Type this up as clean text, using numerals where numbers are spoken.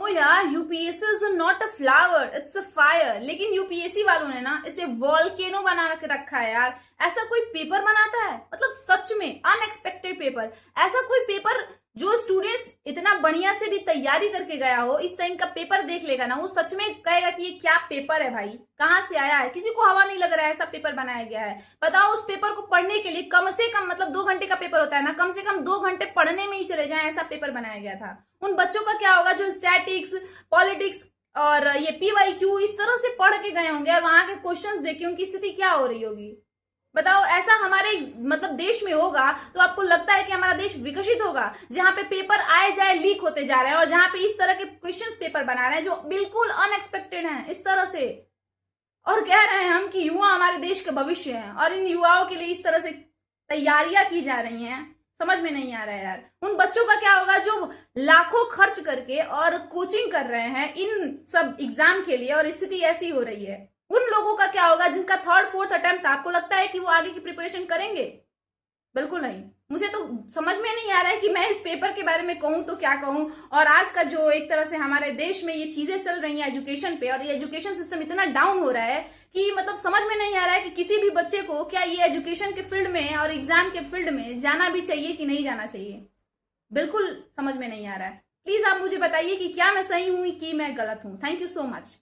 यार, UPSC is not a flower, it's a fire. लेकिन UPSC वालों ने ना इसे वॉल्केनो बना के रखा है यार। ऐसा कोई पेपर बनाता है, मतलब सच में अनएक्सपेक्टेड पेपर। ऐसा कोई पेपर जो स्टूडेंट्स इतना बढ़िया से भी तैयारी करके गया हो, इस टाइम का पेपर देख लेगा ना, वो सच में कहेगा कि ये क्या पेपर है भाई, कहाँ से आया है। किसी को हवा नहीं लग रहा है ऐसा पेपर बनाया गया है। बताओ, उस पेपर को पढ़ने के लिए कम से कम, मतलब 2 घंटे का पेपर होता है ना, कम से कम 2 घंटे पढ़ने में ही चले जाए, ऐसा पेपर बनाया गया था। उन बच्चों का क्या होगा जो स्टैटिक्स, पॉलिटिक्स और ये पीवाईक्यू इस तरह से पढ़ के गए होंगे, और वहां के क्वेश्चंस देखे उनकी स्थिति क्या हो रही होगी। बताओ, ऐसा हमारे मतलब देश में होगा तो आपको लगता है कि हमारा देश विकसित होगा, जहां पे पेपर आए जाए लीक होते जा रहे हैं, और जहां पे इस तरह के क्वेश्चंस पेपर बना रहे हैं जो बिल्कुल अनएक्सपेक्टेड हैं इस तरह से, और कह रहे हैं हम कि युवा हमारे देश के भविष्य हैं, और इन युवाओं के लिए इस तरह से तैयारियां की जा रही हैं। समझ में नहीं आ रहा है यार। उन बच्चों का क्या होगा जो लाखों खर्च करके और कोचिंग कर रहे हैं इन सब एग्जाम के लिए, और स्थिति ऐसी हो रही है। उन लोगों का क्या होगा जिसका 3rd 4th अटेम्प्ट, आपको लगता है कि वो आगे की प्रिपरेशन करेंगे? बिल्कुल नहीं। मुझे तो समझ में नहीं आ रहा है कि मैं इस पेपर के बारे में कहूं तो क्या कहूं। और आज का जो एक तरह से हमारे देश में ये चीजें चल रही हैं एजुकेशन पे, और ये एजुकेशन सिस्टम इतना डाउन हो रहा है कि मतलब समझ में नहीं आ रहा है कि किसी भी बच्चे को क्या ये एजुकेशन के फील्ड में और एग्जाम के फील्ड में जाना भी चाहिए कि नहीं जाना चाहिए। बिल्कुल समझ में नहीं आ रहा है। प्लीज आप मुझे बताइए कि क्या मैं सही हूं कि मैं गलत हूं। Thank you so much.